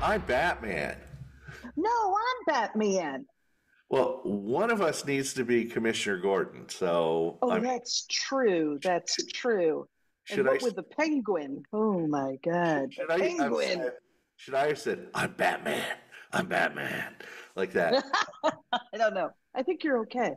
I'm Batman. No, I'm Batman. Well, one of us needs to be Commissioner Gordon. So, I Oh, mean, that's true. That's true. And should I what with the penguin? Oh my God, the should I have penguin. said I'm Batman. I'm Batman like that. I don't know. I think you're okay.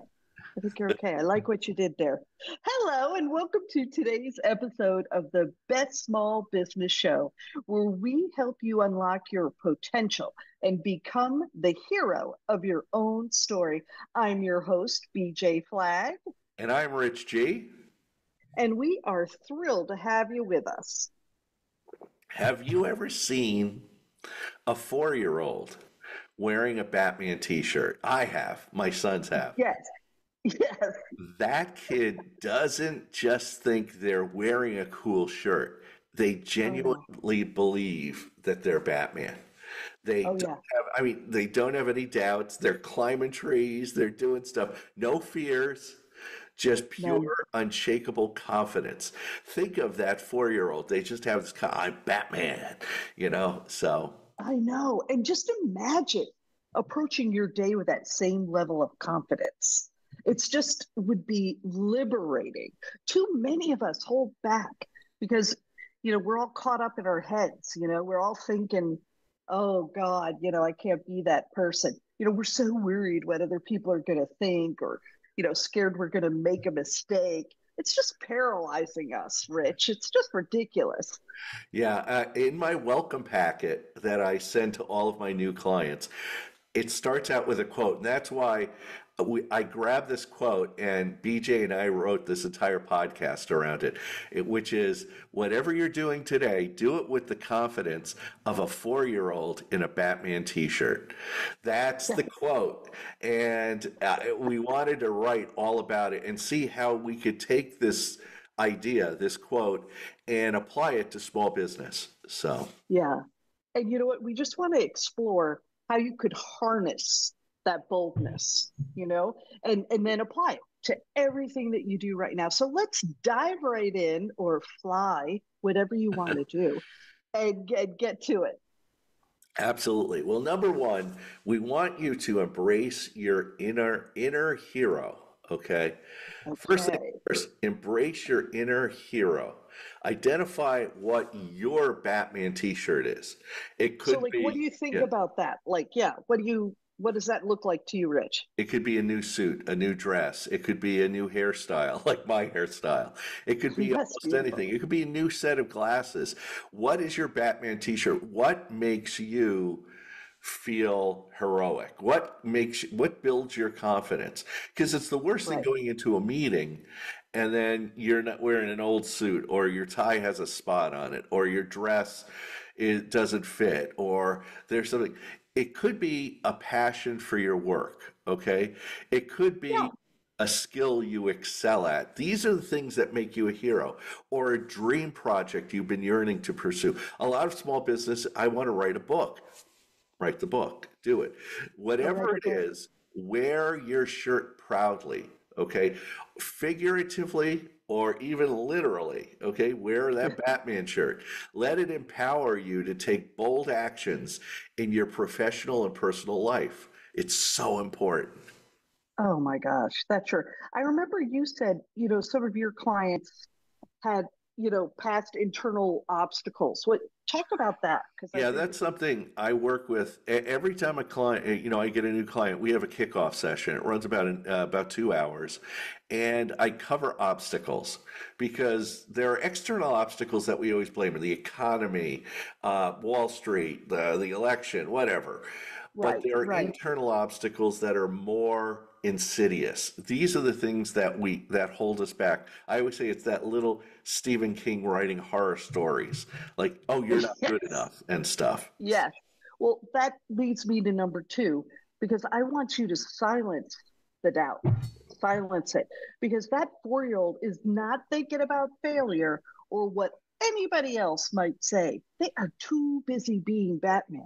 I think you're okay. I like what you did there. Hello, and welcome to today's episode of the Best Small Business Show, where we help you unlock your potential and become the hero of your own story. I'm your host, BJ Flagg, And I'm Rich G. and we are thrilled to have you with us. Have you ever seen a 4-year-old wearing a Batman T-shirt? I have. My sons have. Yes, yes. That kid doesn't just think they're wearing a cool shirt. They Oh, no. genuinely believe that they're Batman. Oh, yeah. They don't have any doubts. They're climbing trees. They're doing stuff. No fears, just None. pure, unshakable confidence. Think of that 4-year-old. They just have this, I'm Batman. So, I know. And just imagine approaching your day with that same level of confidence. It's just would be liberating. Too many of us hold back because, we're all caught up in our heads. We're all thinking, oh God, I can't be that person. We're so worried what other people are going to think or, scared we're going to make a mistake. It's just paralyzing us, Rich. It's just ridiculous. yeah, in my welcome packet that I send to all of my new clients, it starts out with a quote, and that's why I grabbed this quote, and BJ and I wrote this entire podcast around it, which is, whatever you're doing today, do it with the confidence of a 4-year-old in a Batman T-shirt. That's the quote, and we wanted to write all about it and see how we could take this idea, this quote, and apply it to small business. So. Yeah. And you know what? We just want to explore how you could harness that boldness, and then apply it to everything that you do right now. So let's dive right in or fly, whatever you want to do, and get to it. Absolutely. Well, number one, we want you to embrace your inner hero. Okay. First thing Okay. first, embrace your inner hero. Identify what your Batman T-shirt is. It So could like what do be, you think yeah, about that? Like, yeah, what does that look like to you, Rich? it could be a new suit, a new dress. It could be a new hairstyle, like my hairstyle. It could be Yes, almost beautiful. anything. It could be a new set of glasses. What is your Batman T-shirt? What makes you feel heroic? What builds your confidence? Because it's the worst thing Right. going into a meeting and then you're not wearing an old suit, or your tie has a spot on it, or your dress doesn't fit, or there's something. It could be a passion for your work, okay? It could Yeah. be a skill you excel at. These are the things that make you a hero, or a dream project you've been yearning to pursue. A lot of small business, I want to write a book. Write the book, do it. Or write Whatever a it book. is, wear your shirt proudly, okay? Figuratively or even literally, okay? Wear that Batman shirt. Let it empower you to take bold actions in your professional and personal life. It's so important. Oh my gosh, that's true. I remember you said, some of your clients had, past internal obstacles. What talk about that? Because I Yeah, think that's something I work with every time a client, I get a new client. We have a kickoff session. It runs about 2 hours, and I cover obstacles because there are external obstacles that we always blame: the economy, Wall Street, the election, whatever. But right, there are right. internal obstacles that are more insidious. These are the things that hold us back. I always say it's that little Stephen King writing horror stories, like, oh, you're not good Yes, enough and stuff. yes. Well, that leads me to number two, because I want you to silence the doubt, silence it, because that 4 year old is not thinking about failure or what anybody else might say. They are too busy being Batman.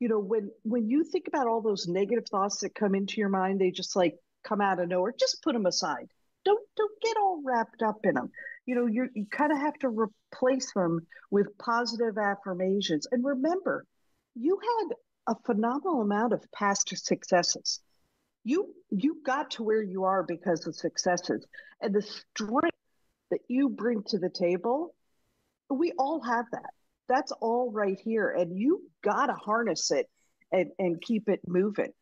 When you think about all those negative thoughts that come into your mind, they just like come out of nowhere. Just put them aside. Don't get all wrapped up in them. You kind of have to replace them with positive affirmations. And remember, You had a phenomenal amount of past successes. You got to where you are because of successes and the strength that you bring to the table. We all have that. That's all right here. And you got to harness it and keep it moving.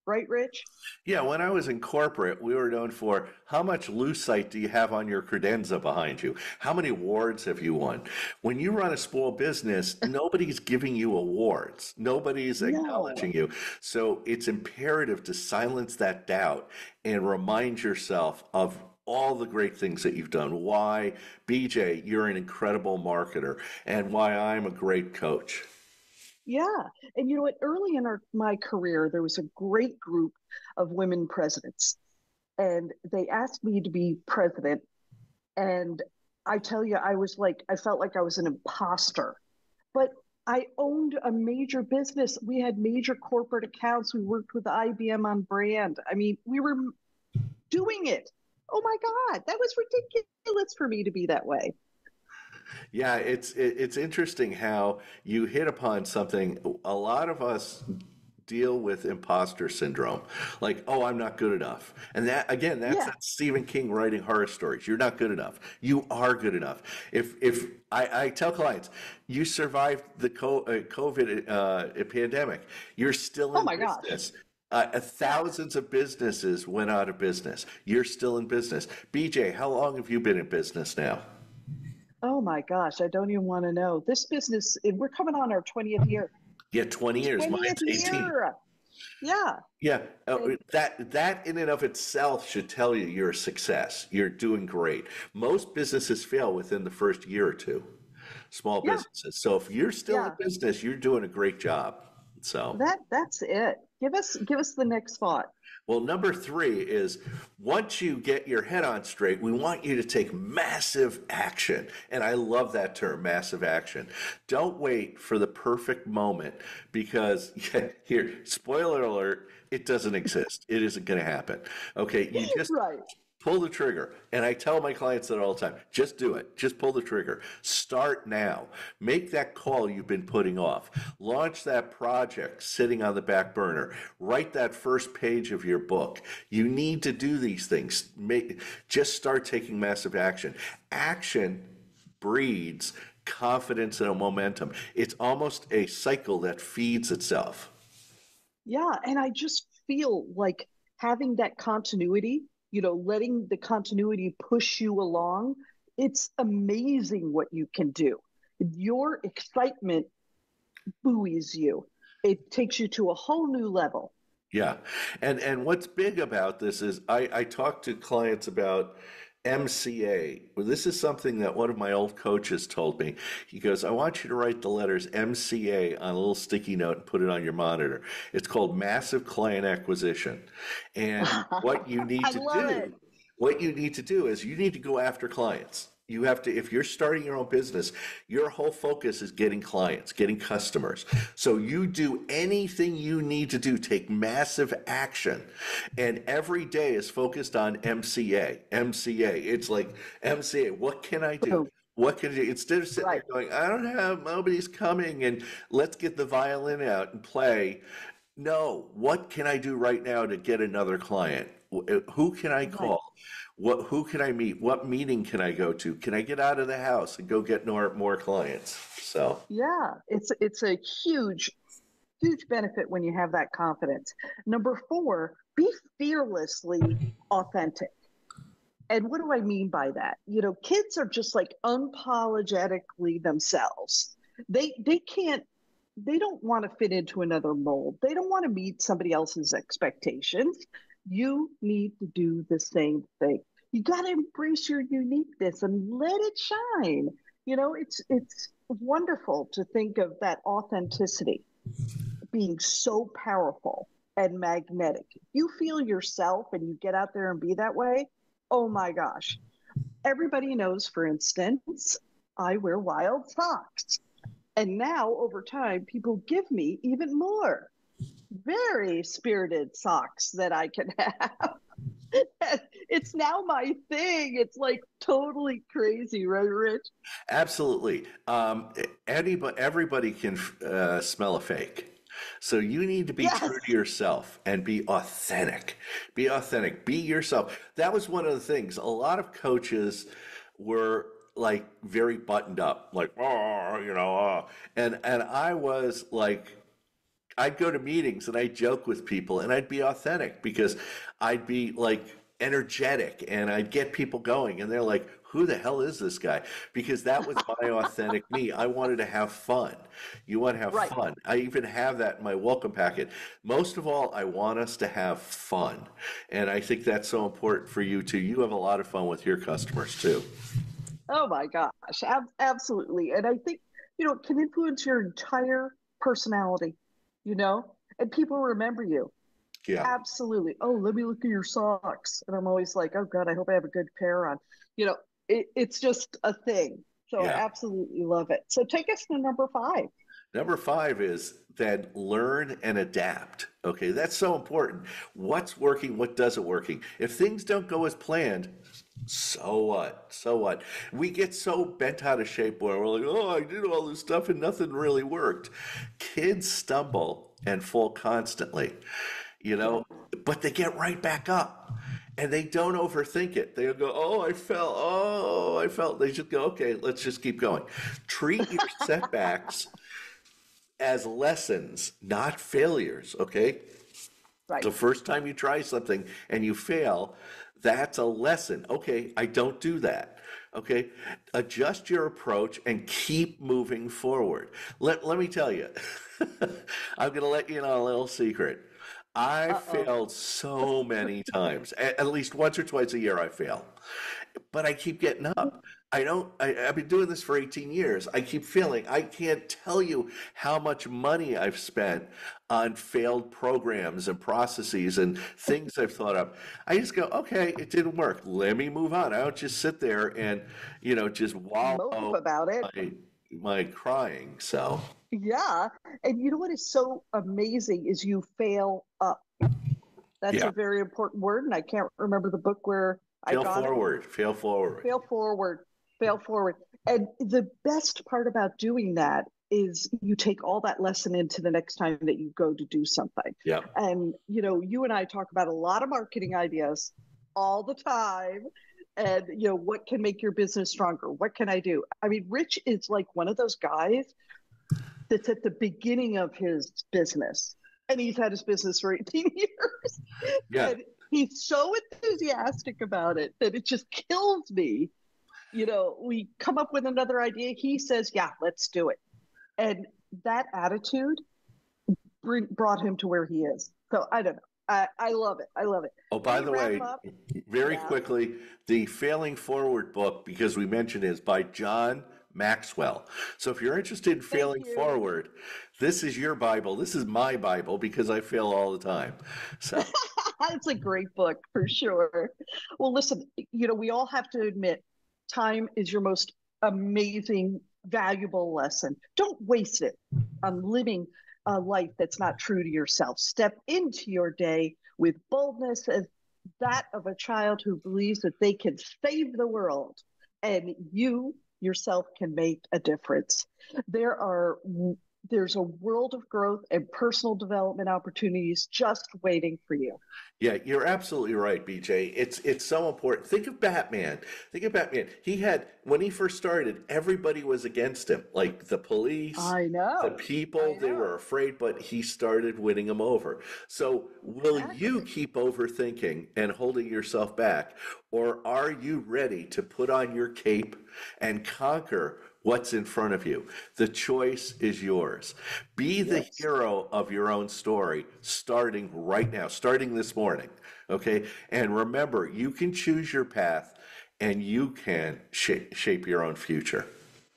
Right, Rich? Yeah, when I was in corporate, we were known for how much lucite do you have on your credenza behind you? How many awards have you won? When you run a small business, nobody's giving you awards. Nobody's No. acknowledging you. So it's imperative to silence that doubt and remind yourself of all the great things that you've done. Why, BJ, you're an incredible marketer, and why I'm a great coach. Yeah. And you know what? Early in my career, there was a great group of women presidents, and they asked me to be president. And I tell you, I felt like I was an imposter, but I owned a major business. We had major corporate accounts. We worked with IBM on brand. I mean, we were doing it. Oh my God, that was ridiculous for me to be that way. Yeah, it's interesting how you hit upon something. A lot of us deal with imposter syndrome, like, oh, I'm not good enough, and that again, that's Yeah. that Stephen King writing horror stories. You're not good enough. You are good enough. If I tell clients, you survived the COVID pandemic, you're still Oh in my gosh. business. Yeah. Thousands of businesses went out of business. You're still in business. BJ, how long have you been in business now? Oh my gosh. I don't even want to know. This business, we're coming on our 20th year. Yeah, 20 years. 20th Mine's 18. year. Yeah. Yeah, And that in and of itself should tell you you're a success. You're doing great. Most businesses fail within the first year or two, small yeah, businesses. So if you're still in yeah. business, you're doing a great job. So, That's it. Give us the next thought. well, number three is once you get your head on straight, we want you to take massive action. And I love that term, massive action. Don't wait for the perfect moment because, here, spoiler alert, it doesn't exist. It isn't going to happen. Okay, you just Right. pull the trigger. And I tell my clients that all the time. Just do it. Just pull the trigger. Start now. Make that call you've been putting off. Launch that project sitting on the back burner. Write that first page of your book. You need to do these things. Just start taking massive action. Action breeds confidence and a momentum. It's almost a cycle that feeds itself. Yeah, and I just feel like having that continuity, letting the continuity push you along, it's amazing what you can do. Your excitement buoys you. It takes you to a whole new level. Yeah. And what's big about this is I talk to clients about MCA. Well, this is something that one of my old coaches told me. He goes, I want you to write the letters MCA on a little sticky note and put it on your monitor. It's called massive client acquisition. And I love it. what you need to do is you need to go after clients. You have to, if you're starting your own business, your whole focus is getting clients, getting customers. So you do anything you need to do, take massive action. And every day is focused on MCA. MCA. It's like MCA. What can I do? Boom. What can I do? Instead of sitting Right. there going, I don't have, nobody's coming, and let's get the violin out and play. No, what can I do right now to get another client? Who can I Right. call? Who can I meet? What meeting can I go to? Can I get out of the house and go get more clients? So, Yeah, it's a huge benefit when you have that confidence. Number four, be fearlessly authentic. And what do I mean by that? Kids are just like unapologetically themselves. They can't they don't want to fit into another mold. They don't want to meet somebody else's expectations. You need to do the same thing. You got to embrace your uniqueness and let it shine. It's wonderful to think of that authenticity being so powerful and magnetic. If you feel yourself and you get out there and be that way, oh my gosh. Everybody knows, for instance, I wear wild socks. And now, over time, people give me even more very spirited socks that I can have. It's now my thing. It's like totally crazy, right, Rich? absolutely. Everybody can smell a fake. So you need to be true to Yes. yourself and be authentic. Be authentic. Be yourself. That was one of the things. A lot of coaches were like very buttoned up, like, oh, and I was like, I'd go to meetings and I'd joke with people and I'd be authentic because I'd be like energetic and I'd get people going and they're like, who the hell is this guy? Because that was my authentic me. I wanted to have fun. You want to have Right. fun. I even have that in my welcome packet. Most of all, I want us to have fun. And I think that's so important for you too. You have a lot of fun with your customers too. Oh my gosh, absolutely. And I think, it can influence your entire personality, and people remember you. Yeah. Absolutely. Oh, let me look at your socks. And I'm always like, oh God, I hope I have a good pair on. It's just a thing. So I Yeah. absolutely love it. So take us to number 5. Number 5 is then learn and adapt. Okay, that's so important. What's working? What doesn't working? If things don't go as planned, so what? So what? We get so bent out of shape where we're like, oh, I did all this stuff and nothing really worked. Kids stumble and fall constantly, you Yeah. know, but they get right back up and they don't overthink it. They'll go, oh, I fell. Oh, I fell. They just go, okay, let's just keep going. Treat your setbacks as lessons, not failures, okay? Right. The first time you try something and you fail, that's a lesson. Okay, I don't do that. Okay, adjust your approach and keep moving forward. Let me tell you, I'm going to let you know a little secret. I Uh-oh. failed so many times. At least once or twice a year I fail. But I keep getting up. I've been doing this for 18 years. I keep failing. I can't tell you how much money I've spent on failed programs and processes and things I've thought up. I just go, okay, it didn't work. Let me move on. I don't just sit there and, just Mope wallow about it. my crying. So, Yeah. And you know what is so amazing is you fail up. That's yeah, a very important word. And I can't remember the book where I fail got it. forward, fail forward. Fail forward, fail forward. And the best part about doing that is you take all that lesson into the next time that you go to do something. Yeah. And, you and I talk about a lot of marketing ideas all the time. And, what can make your business stronger? What can I do? I mean, Rich is like one of those guys that's at the beginning of his business. And he's had his business for 18 years. Yeah. And he's so enthusiastic about it that it just kills me. We come up with another idea. He says, yeah, let's do it. And that attitude brought him to where he is. So I don't know. I love it. I love it. Oh, Let by me the wrap way, up. very Yeah. quickly, the Failing Forward book, because we mentioned it, is by John Maxwell. So if you're interested in Thank failing you. forward, this is your Bible. This is my Bible because I fail all the time. So, It's a great book for sure. Well, listen, we all have to admit time is your most amazing, valuable lesson. Don't waste it on living a life that's not true to yourself. Step into your day with boldness as that of a child who believes that they can save the world and you yourself can make a difference. There are there's a world of growth and personal development opportunities just waiting for you. yeah, you're absolutely right, BJ. It's so important. Think of Batman. Think of Batman. He had when he first started, everybody was against him, like the police, I the know. people. I They were know. afraid, but he started winning them over. So, will you Exactly. keep overthinking and holding yourself back, or are you ready to put on your cape and conquer what's in front of you? The choice is yours. Be the Yes. hero of your own story, starting right now, starting this morning. Okay. And remember, you can choose your path and you can shape your own future.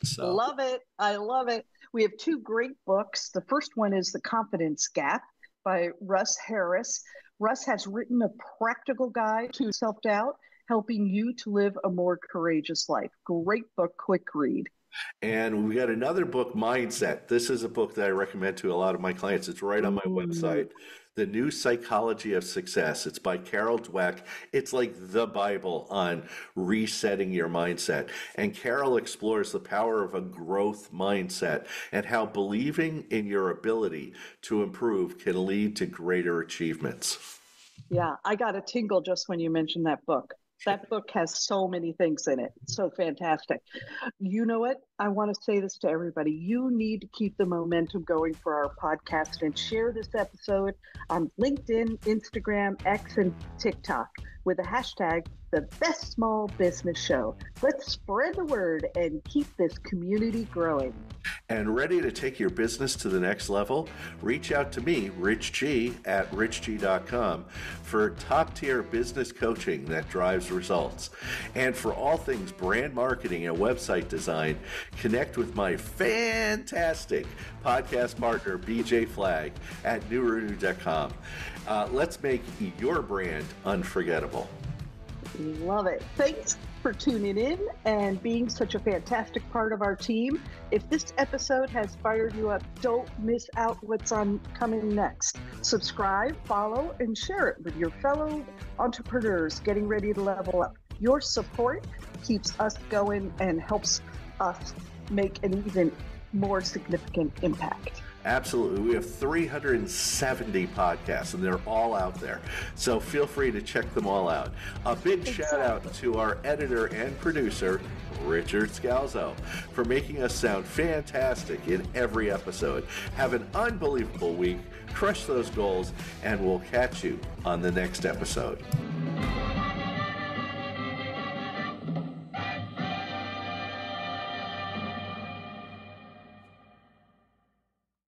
So, Love it. I love it. We have two great books. The first one is The Confidence Gap by Russ Harris. Russ has written a practical guide to self doubt, helping you to live a more courageous life. Great book, quick read. And we got another book, Mindset. This is a book that I recommend to a lot of my clients. It's right on my Mm, website. The New Psychology of Success. It's by Carol Dweck. It's like the Bible on resetting your mindset. And Carol explores the power of a growth mindset and how believing in your ability to improve can lead to greater achievements. yeah, I got a tingle just when you mentioned that book. That book has so many things in it. So fantastic. You know what? I want to say this to everybody. You need to keep the momentum going for our podcast and share this episode on LinkedIn, Instagram, X, and TikTok with the hashtag the best small business show. Let's spread the word and keep this community growing. And ready to take your business to the next level? Reach out to me, Rich G, at richg.com for top tier business coaching that drives results. And for all things brand marketing and website design, connect with my fantastic podcast partner, BJ Flagg, at newrenew.com. Let's make your brand unforgettable. Love it. Thanks for tuning in and being such a fantastic part of our team. If this episode has fired you up, don't miss out what's coming next. Subscribe, follow, and share it with your fellow entrepreneurs getting ready to level up. Your support keeps us going and helps us make an even more significant impact. Absolutely. We have 370 podcasts, and they're all out there. So feel free to check them all out. A big shout out to our editor and producer, Richard Scalzo, for making us sound fantastic in every episode. Have an unbelievable week, crush those goals, and we'll catch you on the next episode.